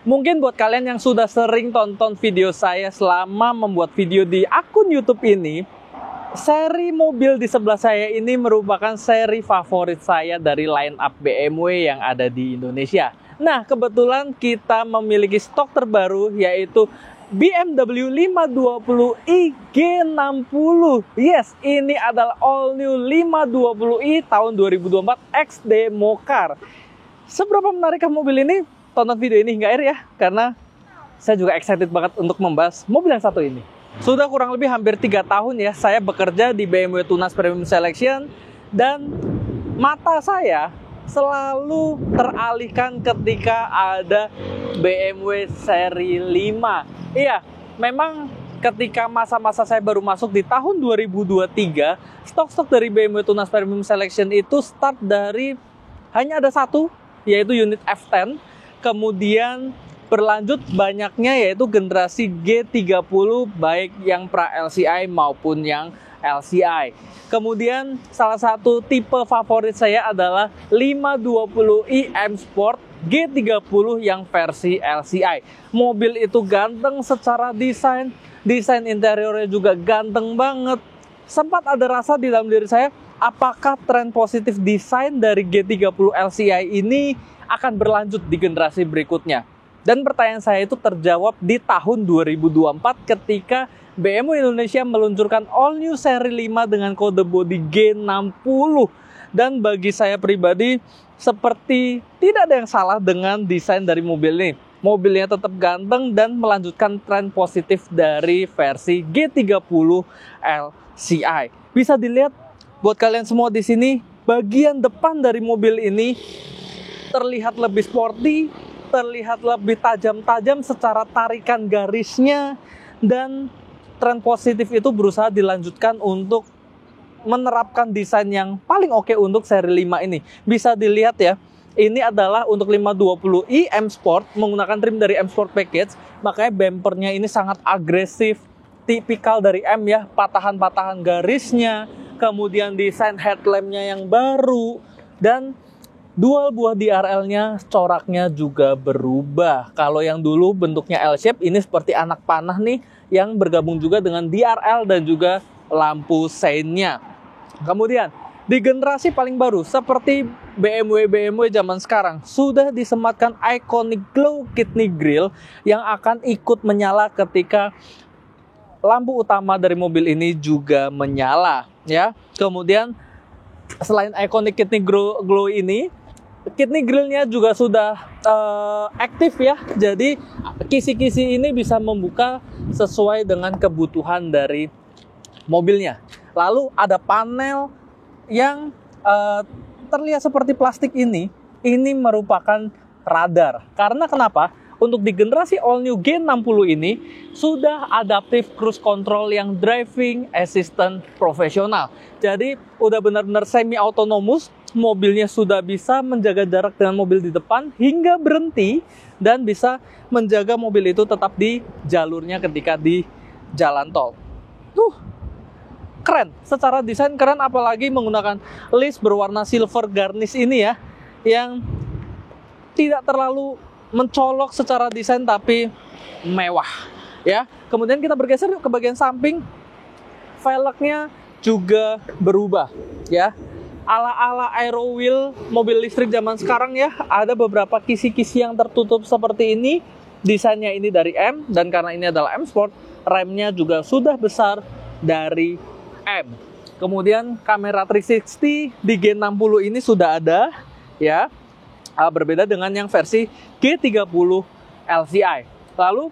Mungkin buat kalian yang sudah sering tonton video saya selama membuat video di akun YouTube ini, seri mobil di sebelah saya ini merupakan seri favorit saya dari line up BMW yang ada di Indonesia. Nah, kebetulan kita memiliki stok terbaru yaitu BMW 520i G60. Yes, ini adalah all new 520i tahun 2024 X Demo Car. Seberapa menarikkah mobil ini? Tonton video ini hingga akhir ya, karena saya juga excited banget untuk membahas mobil yang satu ini. Sudah kurang lebih hampir 3 tahun ya saya bekerja di BMW Tunas Premium Selection, dan mata saya selalu teralihkan ketika ada BMW seri 5. Iya, memang ketika masa-masa saya baru masuk di tahun 2023, stok-stok dari BMW Tunas Premium Selection itu start dari hanya ada satu, yaitu unit F10. Kemudian berlanjut banyaknya yaitu generasi G30, baik yang pra LCI maupun yang LCI. Kemudian salah satu tipe favorit saya adalah 520i M Sport G30 yang versi LCI. Mobil itu ganteng secara desain interiornya juga ganteng banget. Sempat ada rasa di dalam diri saya, apakah tren positif desain dari G30 LCI ini akan berlanjut di generasi berikutnya? Dan pertanyaan saya itu terjawab di tahun 2024 ketika BMW Indonesia meluncurkan all new seri 5 dengan kode bodi G60. Dan bagi saya pribadi, seperti tidak ada yang salah dengan desain dari mobil ini. Mobilnya tetap ganteng dan melanjutkan tren positif dari versi G30 LCI. Bisa dilihat buat kalian semua di sini, bagian depan dari mobil ini terlihat lebih sporty, terlihat lebih tajam-tajam secara tarikan garisnya, dan tren positif itu berusaha dilanjutkan untuk menerapkan desain yang paling oke untuk seri 5 ini. Bisa dilihat ya, ini adalah untuk 520i M Sport menggunakan trim dari M Sport Package, makanya bumpernya ini sangat agresif, tipikal dari M ya, patahan-patahan garisnya, kemudian desain headlampnya yang baru, dan dual buah DRL-nya, coraknya juga berubah. Kalau yang dulu bentuknya L-shape, ini seperti anak panah nih, yang bergabung juga dengan DRL dan juga lampu seinnya. Kemudian, di generasi paling baru, seperti BMW zaman sekarang, sudah disematkan iconic glow kidney grille yang akan ikut menyala ketika lampu utama dari mobil ini juga menyala. Ya. Kemudian, selain iconic kidney glow ini, kidney grille-nya juga sudah aktif ya, jadi kisi-kisi ini bisa membuka sesuai dengan kebutuhan dari mobilnya. Lalu ada panel yang terlihat seperti plastik ini merupakan radar. Karena kenapa? Untuk di generasi all new G60 ini sudah adaptive cruise control yang driving assistant profesional. Jadi udah benar-benar semi autonomous. Mobilnya sudah bisa menjaga jarak dengan mobil di depan hingga berhenti, dan bisa menjaga mobil itu tetap di jalurnya ketika di jalan tol. Keren, secara desain keren, apalagi menggunakan list berwarna silver garnish ini ya, yang tidak terlalu mencolok secara desain tapi mewah ya. Kemudian kita bergeser ke bagian samping, velgnya juga berubah ya. Ala-ala aero wheel mobil listrik zaman sekarang ya, ada beberapa kisi-kisi yang tertutup seperti ini. Desainnya ini dari M, dan karena ini adalah M Sport, remnya juga sudah besar dari M. Kemudian kamera 360 di G60 ini sudah ada ya, berbeda dengan yang versi G30 LCI. Lalu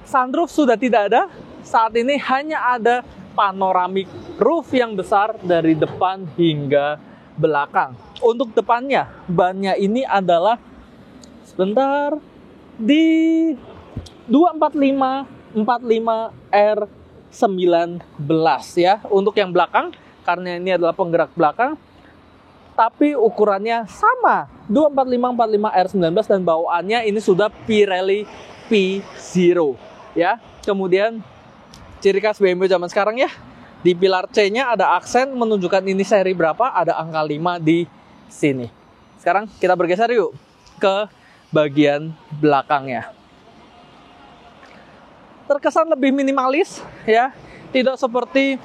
sunroof sudah tidak ada, saat ini hanya ada panoramic roof yang besar dari depan hingga belakang. Untuk depannya, bannya ini adalah di 245 R19 ya. Untuk yang belakang, karena ini adalah penggerak belakang, tapi ukurannya sama, 245 R19, dan bawaannya ini sudah Pirelli P0 ya. Kemudian ciri khas BMW zaman sekarang ya, di pilar C-nya ada aksen menunjukkan ini seri berapa, ada angka 5 di sini. Sekarang kita bergeser yuk ke bagian belakangnya. terkesan lebih minimalis ya, tidak seperti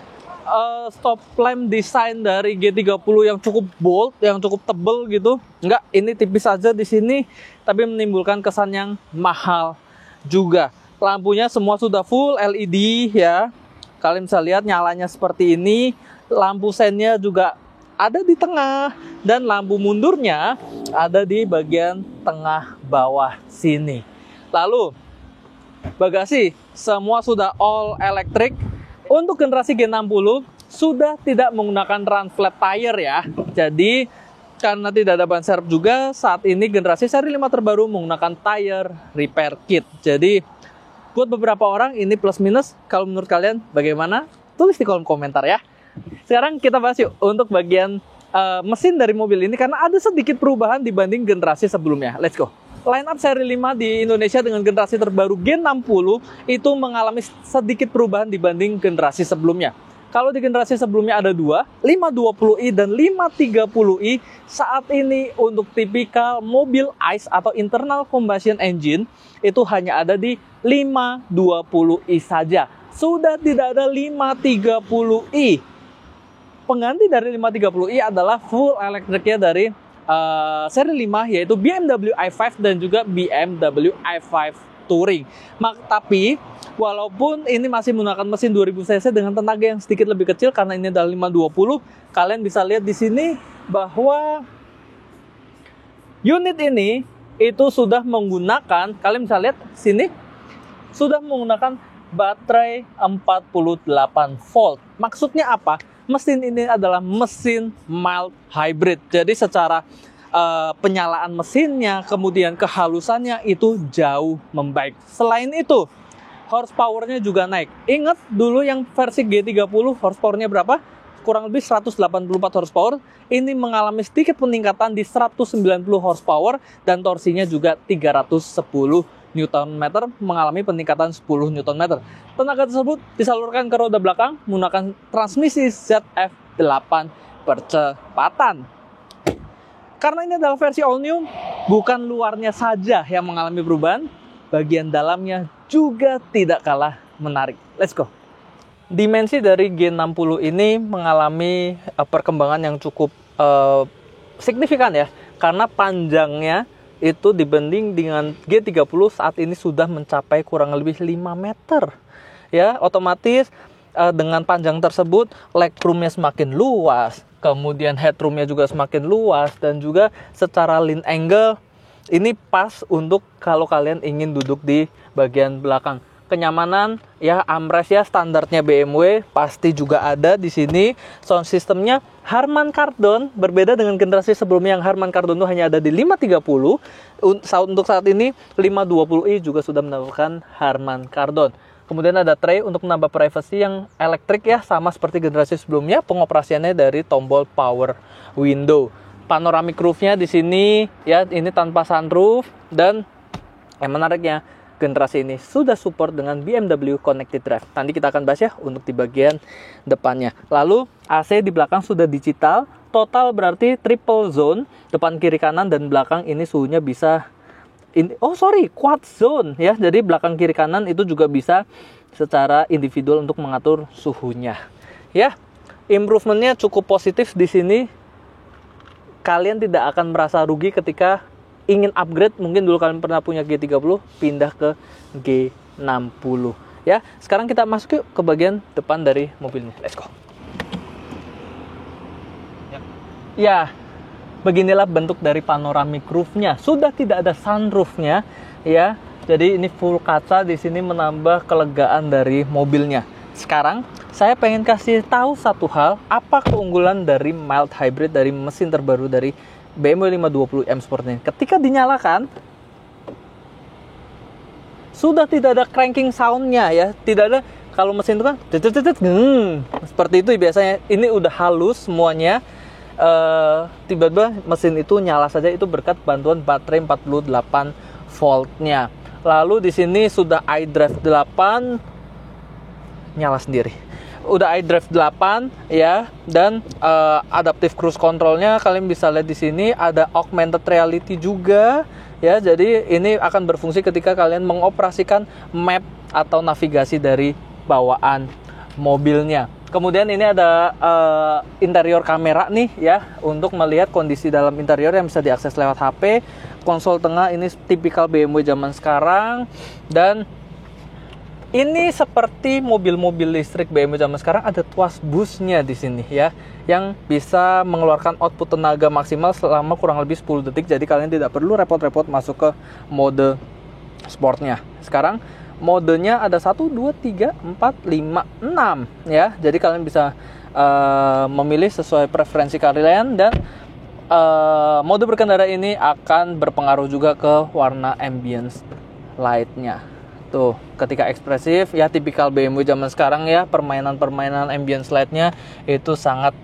stop lamp desain dari G30 yang cukup bold, yang cukup tebel gitu. Enggak, ini tipis saja di sini, tapi menimbulkan kesan yang mahal juga. Lampunya semua sudah full LED ya. Kalian bisa lihat nyalanya seperti ini. Lampu sennya juga ada di tengah, dan lampu mundurnya ada di bagian tengah bawah sini. Lalu bagasi semua sudah all electric. Untuk generasi G60 sudah tidak menggunakan run flat tire ya. Jadi karena tidak ada ban serep juga, saat ini generasi seri 5 terbaru menggunakan tire repair kit. Jadi buat beberapa orang ini plus minus. Kalau menurut kalian bagaimana? Tulis di kolom komentar ya. Sekarang kita bahas yuk untuk bagian mesin dari mobil ini, karena ada sedikit perubahan dibanding generasi sebelumnya. Let's go. Line up seri 5 di Indonesia dengan generasi terbaru G60 itu mengalami sedikit perubahan dibanding generasi sebelumnya. Kalau di generasi sebelumnya ada dua, 520i dan 530i. Saat ini untuk tipikal mobil ICE atau internal combustion engine itu hanya ada di 520i saja. Sudah tidak ada 530i. Pengganti dari 530i adalah full elektriknya dari seri 5, yaitu BMW i5 dan juga BMW i5 Touring. Tapi walaupun ini masih menggunakan mesin 2000 cc dengan tenaga yang sedikit lebih kecil karena ini adalah 520, kalian bisa lihat di sini bahwa unit ini itu sudah menggunakan, kalian bisa lihat sini, sudah menggunakan baterai 48 volt. Maksudnya apa? Mesin ini adalah mesin mild hybrid. Jadi secara penyalaan mesinnya, kemudian kehalusannya itu jauh membaik. Selain itu, horsepower-nya juga naik. Ingat dulu yang versi G30 horsepower-nya berapa? Kurang lebih 184 horsepower. Ini mengalami sedikit peningkatan di 190 horsepower dan torsinya juga 310 Nm, mengalami peningkatan 10 Nm. Tenaga tersebut disalurkan ke roda belakang menggunakan transmisi ZF8 percepatan. Karena ini adalah versi all new, bukan luarnya saja yang mengalami perubahan, bagian dalamnya juga tidak kalah menarik. Let's go. Dimensi dari G60 ini mengalami perkembangan yang cukup signifikan ya, karena panjangnya itu dibanding dengan G30 saat ini sudah mencapai kurang lebih 5 meter. Ya, otomatis dengan panjang tersebut legroomnya semakin luas, kemudian headroomnya juga semakin luas, dan juga secara lean angle ini pas untuk kalau kalian ingin duduk di bagian belakang. Kenyamanan ya, armrest ya standarnya BMW pasti juga ada di sini. Sound systemnya Harman Kardon, berbeda dengan generasi sebelumnya yang Harman Kardon itu hanya ada di 530. Untuk saat ini 520i juga sudah menawarkan Harman Kardon. Kemudian ada tray untuk menambah privacy yang elektrik ya, sama seperti generasi sebelumnya. Pengoperasiannya dari tombol power window. Panoramic roof-nya di sini ya, ini tanpa sunroof, dan yang menariknya generasi ini sudah support dengan BMW Connected Drive. Nanti kita akan bahas ya untuk di bagian depannya. Lalu AC di belakang sudah digital. Total berarti triple zone. Depan, kiri, kanan, dan belakang ini suhunya bisa quad zone ya. Jadi belakang, kiri, kanan itu juga bisa secara individual untuk mengatur suhunya. Ya, improvementnya cukup positif di sini. Kalian tidak akan merasa rugi ketika ingin upgrade. Mungkin dulu kalian pernah punya G30, pindah ke G60 ya. Sekarang kita masuk yuk ke bagian depan dari mobil ini. Let's go. Ya, beginilah bentuk dari panoramic roof-nya. Sudah tidak ada sunroof-nya ya. Jadi ini full kaca, di sini menambah kelegaan dari mobilnya. Sekarang saya pengen kasih tahu satu hal, apa keunggulan dari mild hybrid dari mesin terbaru dari BMW 520M Sport ini. Ketika dinyalakan sudah tidak ada cranking soundnya ya, tidak ada. Kalau mesin itu kan seperti itu biasanya. Ini udah halus semuanya. Tiba-tiba mesin itu nyala saja, itu berkat bantuan baterai 48 voltnya. Lalu di sini sudah iDrive 8 nyala sendiri. udah iDrive 8 ya, dan adaptive cruise controlnya kalian bisa lihat di sini. Ada augmented reality juga ya, jadi ini akan berfungsi ketika kalian mengoperasikan map atau navigasi dari bawaan mobilnya. Kemudian ini ada interior kamera nih ya, untuk melihat kondisi dalam interior yang bisa diakses lewat HP. Konsol tengah ini tipikal BMW zaman sekarang, dan ini seperti mobil-mobil listrik BMW zaman sekarang, ada tuas busnya di sini ya, yang bisa mengeluarkan output tenaga maksimal selama kurang lebih 10 detik. Jadi kalian tidak perlu repot-repot masuk ke mode sportnya. Sekarang modenya ada 1, 2, 3, 4, 5, 6 ya. Jadi kalian bisa memilih sesuai preferensi kalian, dan mode berkendara ini akan berpengaruh juga ke warna ambience light-nya. Tuh, ketika ekspresif ya, tipikal BMW zaman sekarang ya, permainan-permainan ambience light-nya itu sangat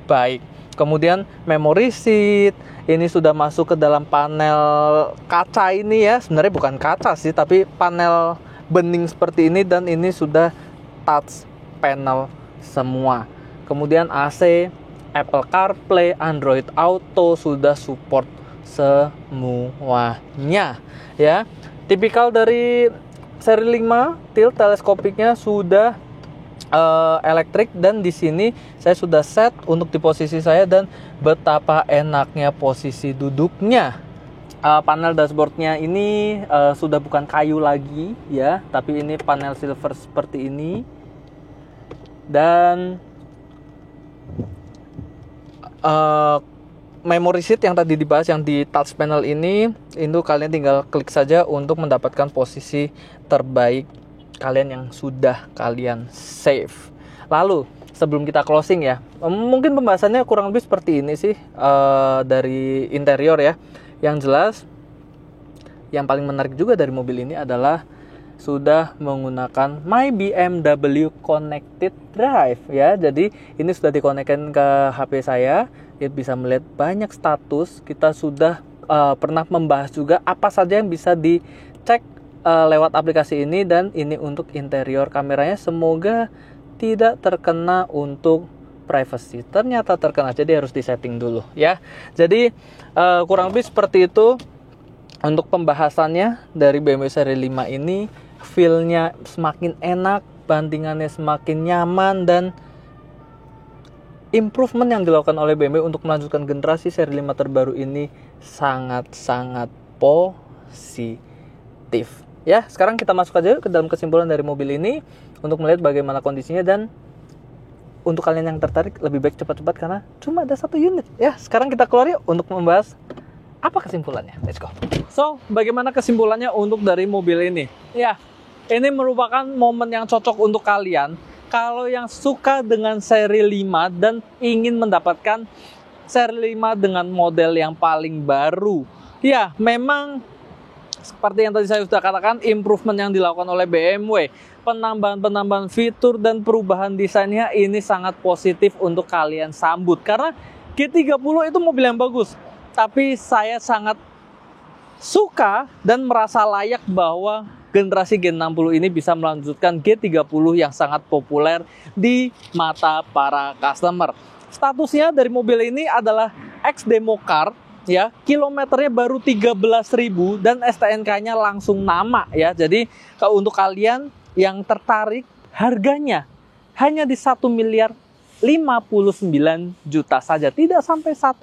baik. Kemudian memory seat ini sudah masuk ke dalam panel kaca ini ya, sebenarnya bukan kaca sih, tapi panel bening seperti ini, dan ini sudah touch panel semua. Kemudian AC, Apple CarPlay, Android Auto sudah support semuanya ya. Tipikal dari seri 5, tilt teleskopiknya sudah elektrik, dan di sini saya sudah set untuk di posisi saya, dan betapa enaknya posisi duduknya. Panel dashboardnya ini sudah bukan kayu lagi ya, tapi ini panel silver seperti ini. Dan memory seat yang tadi dibahas, yang di touch panel ini, itu kalian tinggal klik saja untuk mendapatkan posisi terbaik kalian yang sudah kalian save. Lalu sebelum kita closing ya, mungkin pembahasannya kurang lebih seperti ini sih dari interior ya. Yang jelas yang paling menarik juga dari mobil ini adalah sudah menggunakan My BMW Connected Drive ya. Jadi ini sudah dikonekkan ke HP saya, kita bisa melihat banyak status. Kita sudah pernah membahas juga apa saja yang bisa dicek lewat aplikasi ini, dan ini untuk interior kameranya semoga tidak terkena untuk privacy. Ternyata terkena, jadi harus disetting dulu ya. Jadi kurang lebih seperti itu untuk pembahasannya dari BMW seri 5 ini. Feel-nya semakin enak, bantingannya semakin nyaman, dan improvement yang dilakukan oleh BMW untuk melanjutkan generasi seri 5 terbaru ini sangat-sangat positif. Ya, sekarang kita masuk aja ke dalam kesimpulan dari mobil ini untuk melihat bagaimana kondisinya, dan untuk kalian yang tertarik lebih baik cepat-cepat karena cuma ada 1 unit. Ya, sekarang kita keluar yuk untuk membahas apa kesimpulannya. Let's go. So, bagaimana kesimpulannya untuk dari mobil ini? Ya, ini merupakan momen yang cocok untuk kalian kalau yang suka dengan seri 5 dan ingin mendapatkan seri 5 dengan model yang paling baru. Ya, memang seperti yang tadi saya sudah katakan, improvement yang dilakukan oleh BMW, penambahan-penambahan fitur dan perubahan desainnya ini sangat positif untuk kalian sambut. Karena G30 itu mobil yang bagus, tapi saya sangat suka dan merasa layak bahwa generasi G60 ini bisa melanjutkan G30 yang sangat populer di mata para customer. Statusnya dari mobil ini adalah ex-demo car ya, kilometernya baru 13.000 dan STNK-nya langsung nama ya. Jadi untuk kalian yang tertarik, harganya hanya di 1.059.000.000 saja, tidak sampai 1,1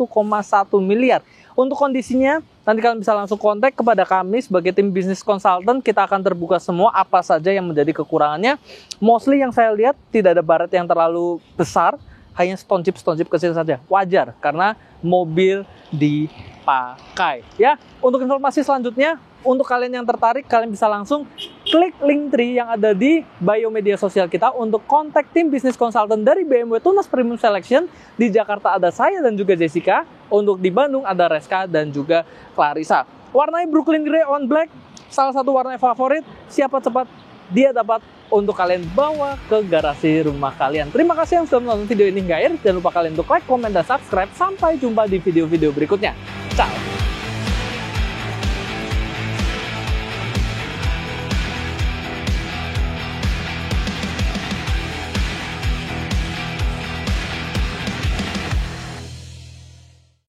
miliar. Untuk kondisinya nanti kalian bisa langsung kontak kepada kami sebagai tim bisnis konsultan. Kita akan terbuka semua apa saja yang menjadi kekurangannya. Mostly yang saya lihat tidak ada baret yang terlalu besar, hanya stone chip kecil saja. Wajar karena mobil dipakai ya. Untuk informasi selanjutnya, untuk kalian yang tertarik, kalian bisa langsung klik link tree yang ada di bio media sosial kita untuk kontak tim bisnis konsultan dari BMW Tunas Premium Selection. Di Jakarta ada saya dan juga Jessica. Untuk di Bandung ada Reska dan juga Clarissa. Warnanya Brooklyn Grey on Black, salah satu warna favorit. Siapa cepat dia dapat untuk kalian bawa ke garasi rumah kalian. Terima kasih yang sudah menonton video ini hingga akhir. Jangan lupa kalian untuk like, komen, dan subscribe. Sampai jumpa di video-video berikutnya. Ciao!